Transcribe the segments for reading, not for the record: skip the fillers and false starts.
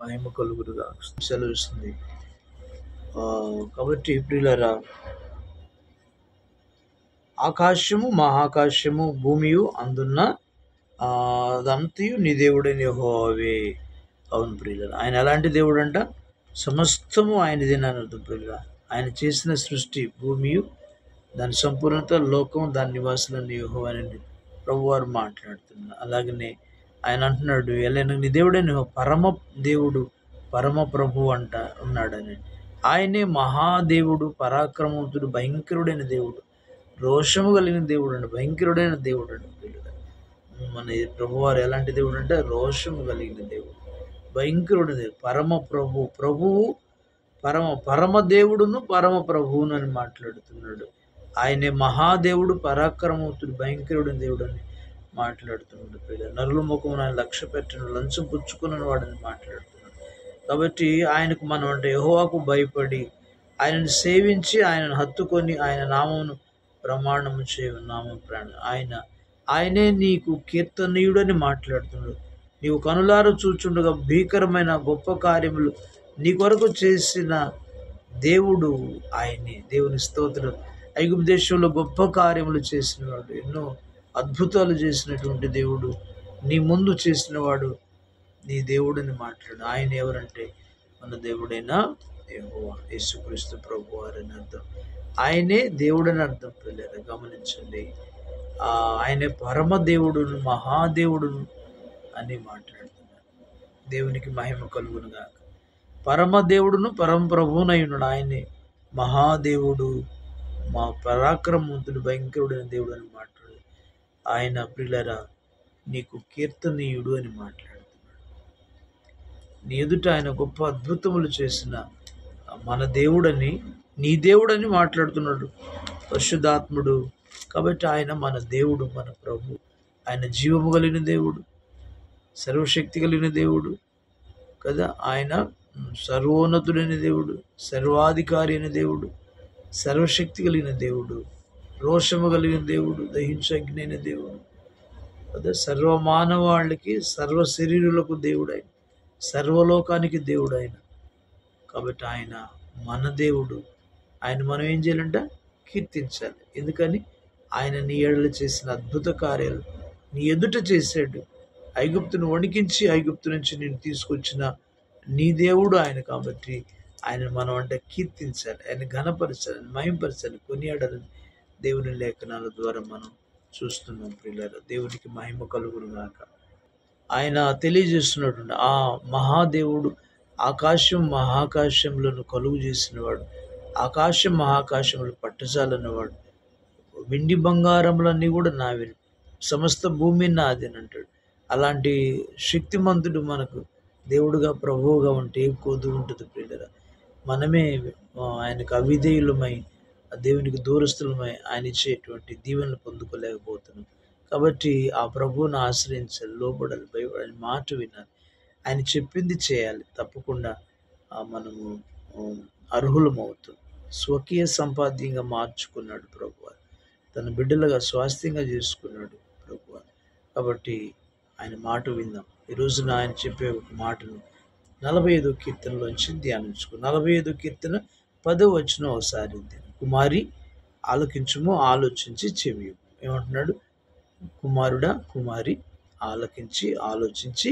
మహిమ కలుగునుగా సెలవిస్తుంది. కాబట్టి ప్రియులారా, ఆకాశము మహాకాశము భూమియు అందున్న అదంతయు నీ దేవుడైన యెహోవావే. అవును ప్రియులారా, ఆయన ఎలాంటి దేవుడు అంట? సమస్తము ఆయనదేనని అర్థం ప్రియులారా. ఆయన చేసిన సృష్టి భూమియు దాని సంపూర్ణత, లోకం దాని నివాసులను యెహోవానని ప్రభువారు మాట్లాడుతున్నారు. అలాగనే ఆయన అంటున్నాడు, ఎలైనా నీ దేవుడైన పరమ దేవుడు, పరమ ప్రభు అంట ఉన్నాడని. ఆయనే మహాదేవుడు, పరాక్రమవంతుడు, భయంకరుడైన దేవుడు, రోషము కలిగిన దేవుడు అండి, భయంకరుడైన దేవుడు అండి. మన ప్రభువారు ఎలాంటి దేవుడు అంటే రోషము కలిగిన దేవుడు, భయంకరుడైన దేవుడు, పరమ ప్రభువు, పరమ దేవుడును పరమ ప్రభువును అని మాట్లాడుతున్నాడు. ఆయనే మహాదేవుడు, పరాక్రమవంతుడు, భయంకరుడైన దేవుడు అని మాట్లాడుతున్నాడు. నరుల ముఖమును ఆయన లక్ష్య పెట్టిన లంచం పుచ్చుకున్న వాడని మాట్లాడుతున్నాడు. కాబట్టి ఆయనకు మనం అంటే యెహోవాకు భయపడి ఆయనను సేవించి ఆయనను హత్తుకొని ఆయన నామమును ప్రమాణము చేయు ప్రాణం ఆయనే నీకు కీర్తనీయుడని మాట్లాడుతున్నాడు. నీవు కనులారా చూచుండగా భీకరమైన గొప్ప కార్యములు నీ కొరకు చేసిన దేవుడు ఆయనే. దేవుని స్తోత్రం. ఐగుప్తు దేశంలో గొప్ప కార్యములు చేసినవాడు, ఎన్నో అద్భుతాలు చేసినటువంటి దేవుడు, నీ ముందు చేసినవాడు నీ దేవుడని మాట్లాడు. ఆయన ఎవరంటే మన దేవుడైన యెహోవా, యేసుక్రీస్తు ప్రభువారని అర్థం. ఆయనే దేవుడని అర్థం. పిల్లలు గమనించండి, ఆయనే పరమ దేవుడును, మహాదేవుడును అని మాట్లాడుతున్నారు. దేవునికి మహిమ కలుగును గాక. పరమ దేవుడును పరమ ప్రభువునయ్యున్నాడు. ఆయనే మహాదేవుడు, మా పరాక్రమవంతుడు, భయంకరుడైన దేవుడు అని మాట్లాడు. ఆయన ప్రియులరా నీకు కీర్తనీయుడు అని మాట్లాడుతున్నాడు. నీ ఎదుట ఆయన గొప్ప అద్భుతములు చేసిన మన దేవుడని, నీ దేవుడని మాట్లాడుతున్నాడు పరిశుద్ధాత్ముడు. కాబట్టి ఆయన మన దేవుడు, మన ప్రభు. ఆయన జీవము కలిగిన దేవుడు, సర్వశక్తి కలిగిన దేవుడు కదా. ఆయన సర్వోన్నతుడైన దేవుడు, సర్వాధికారి అయిన దేవుడు, సర్వశక్తి కలిగిన దేవుడు, రోషము కలిగిన దేవుడు, దహించగ్ని అయిన దేవుడు కదా. సర్వమానవాళ్ళకి, సర్వ శరీరులకు దేవుడు ఆయన, సర్వలోకానికి దేవుడు ఆయన. కాబట్టి ఆయన మన దేవుడు. ఆయన మనం ఏం చేయాలంట? కీర్తించాలి. ఎందుకని? ఆయన నీ ఏడల చేసిన అద్భుత కార్యాలు నీ ఎదుట చేశాడు. ఐగుప్తును వణికించి ఐగుప్తు నుంచి నేను తీసుకొచ్చిన నీ దేవుడు ఆయన. కాబట్టి ఆయన మనం అంటే కీర్తించాలి, ఆయన ఘనపరచాలి, మహిమపరచాలి, కొనియాడాలని దేవుని లేఖనాల ద్వారా మనం చూస్తున్నాం. ప్రియులారా, దేవునికి మహిమ కలుగును గాక. ఆయన తెలియజేస్తున్నటువంటి ఆ మహాదేవుడు ఆకాశం మహాకాశంలను కలుగు చేసినవాడు, ఆకాశం మహాకాశములు పట్టజాలన్నవాడు, వెండి బంగారములన్నీ కూడా నావి, సమస్త భూమి నాది అని అంటాడు. అలాంటి శక్తిమంతుడు మనకు దేవుడుగా, ప్రభువుగా ఉంటే ఏం కొద్దు ఉంటుంది ప్రియులరా. మనమే ఆయనకు అవిధేయులమై, దేవునికి దూరస్తులమై ఆయన ఇచ్చేటువంటి దీవెనలు పొందుకోలేకపోతున్నాం. కాబట్టి ఆ ప్రభువును ఆశ్రయించాలి, లోబడాలి, భయపడాలి, మాట వినాలి, ఆయన చెప్పింది చేయాలి. తప్పకుండా మనము అర్హులమవుతాం. స్వకీయ సంపాద్యంగా మార్చుకున్నాడు ప్రభువారు, తన బిడ్డలుగా స్వాస్థ్యంగా చేసుకున్నాడు ప్రభువారు. కాబట్టి ఆయన మాట విందాం. ఈ రోజున ఆయన చెప్పే ఒక మాటను 45వ కీర్తనలోంచి ధ్యానించుకో. 45వ కీర్తన 10వ వచనం ఒకసారి. కుమారి ఆలకించుము, ఆలోచించి చెవియు. ఏమంటున్నాడు? కుమారుడా, కుమారి ఆలకించి, ఆలోచించి,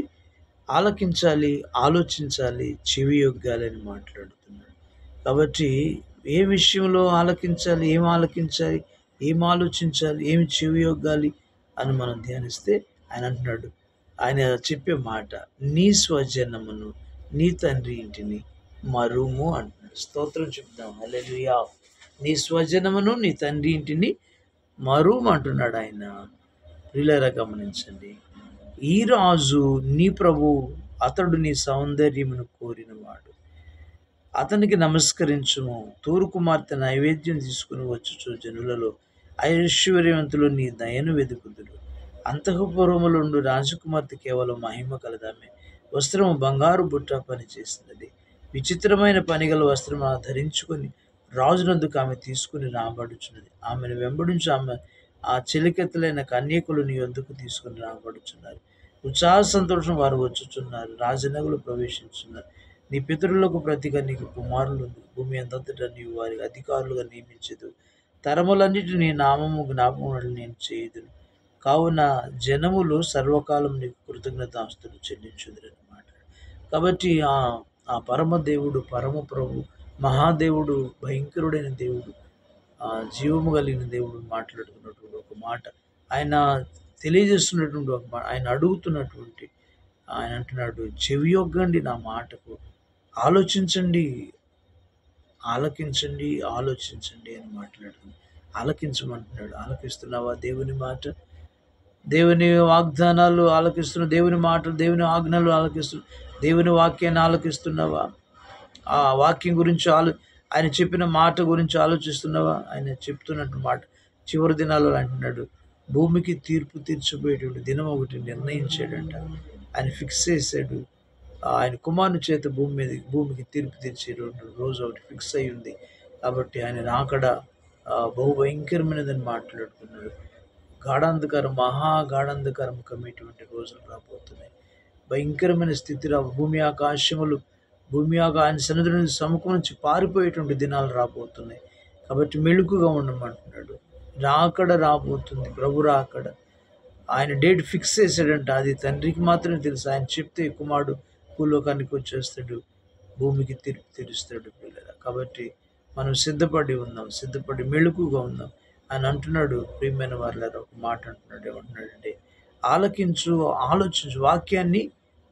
ఆలకించాలి, ఆలోచించాలి, చెవి యొగ్గాలి అని మాట్లాడుతున్నాడు. కాబట్టి ఏ విషయంలో ఆలకించాలి, ఏం ఆలకించాలి, ఏం ఆలోచించాలి, ఏమి చెవి యొగ్గాలి అని మనం ధ్యానిస్తే ఆయన అంటున్నాడు, ఆయన చెప్పే మాట, నీ స్వజనమును, నీ తండ్రి ఇంటిని మరుము అంటున్నాడు. స్తోత్రం చెప్దాం. హల్లెలూయా. నీ స్వజనమును, నీ తండ్రి ఇంటిని మరుము అంటున్నాడు ఆయన. ప్రియులారా గమనించండి, ఈ రాజు నీ ప్రభు, అతడు నీ సౌందర్యమును కోరినవాడు, అతనికి నమస్కరించుము. తూరు కుమార్తె నైవేద్యం తీసుకుని వచ్చుచు జనులలో ఐశ్వర్యవంతులు నీ దయను వెతుకుదురు. అంతఃపురములుండు రాజకుమార్తె కేవలం మహిమ కలదామె. వస్త్రము బంగారు బుట్ట పని చేసినది. విచిత్రమైన పనిగల వస్త్రం ధరించుకొని రాజునందుకు ఆమె తీసుకుని రాబడుచున్నది. ఆమెను వెంబడించి ఆ చెలికెత్తలైన కన్యకులు నీ వద్దకు తీసుకుని రాబడుచున్నారు. ఉత్సాహ సంతోషం వారు వచ్చుచున్నారు, రాజనగులు ప్రవేశించున్నారు. నీ పితరులకు ప్రతిగా నీకు కుమారులు భూమి అంతటా నీవు వారికి అధికారులుగా నియమించదు. తరములన్నిటి నీ నామము జ్ఞాపకం నేను చేయుదును. కావున జనములు సర్వకాలం నీకు కృతజ్ఞతాస్తులు చెల్లించుదురన్నమాట. కాబట్టి ఆ పరమ దేవుడు, పరమ ప్రభు, మహాదేవుడు, భయంకరుడైన దేవుడు, జీవము కలిగిన దేవుడు మాట్లాడుతున్నటువంటి ఒక మాట, ఆయన తెలియజేస్తున్నటువంటి ఒక మాట, ఆయన అడుగుతున్నటువంటి, ఆయన అంటున్నాడు, చెవియొగ్గండి నా మాటకు, ఆలోచించండి, ఆలకించండి, ఆలోచించండి అని మాట్లాడుతుంది. ఆలకించమంటున్నాడు. ఆలకిస్తున్నావా దేవుని మాట? దేవుని వాగ్దానాలు ఆలకిస్తున్నావు, దేవుని మాటలు, దేవుని ఆజ్ఞలు ఆలకిస్తున్నావు, దేవుని వాక్యాన్ని ఆలకిస్తున్నావా? ఆ వాక్యం గురించి ఆయన చెప్పిన మాట గురించి ఆలోచిస్తున్నావా? ఆయన చెప్తున్నట్టు మాట చివరి దినాల్లో అంటున్నాడు, భూమికి తీర్పు తీర్చిపోయేటువంటి దినం ఒకటి నిర్ణయించాడంట. ఆయన ఫిక్స్ చేశాడు. ఆయన కుమారుని చేత భూమికి తీర్పు తీర్చే రోజు ఒకటి ఫిక్స్ అయి ఉంది. కాబట్టి ఆయన రాకడ బహు భయంకరమైనదని మాట్లాడుతున్నాడు. గాఢాంధకారం, మహాగాఢాంధకారం కమ్మేటువంటి రోజులు రాబోతున్నాయి. భయంకరమైన స్థితి భూమి ఆయన సన్నిధి నుంచి సముఖం నుంచి పారిపోయేటువంటి దినాలు రాబోతున్నాయి. కాబట్టి మెళుకుగా ఉండమంటున్నాడు. రాకడ రాబోతుంది, ప్రభు రాకడ. ఆయన డేట్ ఫిక్స్ చేశాడంట. అది తండ్రికి మాత్రమే తెలుసు. ఆయన చెప్తే కుమారుడు భూలోకానికి వచ్చేస్తాడు, భూమికి తీర్పు తీరుస్తాడు పిల్లల. కాబట్టి మనం సిద్ధపడి ఉందాం, సిద్ధపడి మెళుకుగా ఉందాం. ఆయన అంటున్నాడు, ప్రియమైన వారులారా, ఒక మాట అంటున్నాడు. ఏమంటున్నాడంటే, ఆలకించు, ఆలోచించు, వాక్యాన్ని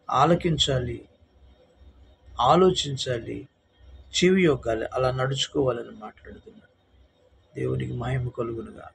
ఆలకించాలి, ఆలోచించాలి, చెవి యొగ్గాలి, అలా నడుచుకోవాలని మాట్లాడుతున్నాడు. దేవునికి మహిమ కలుగునుగా.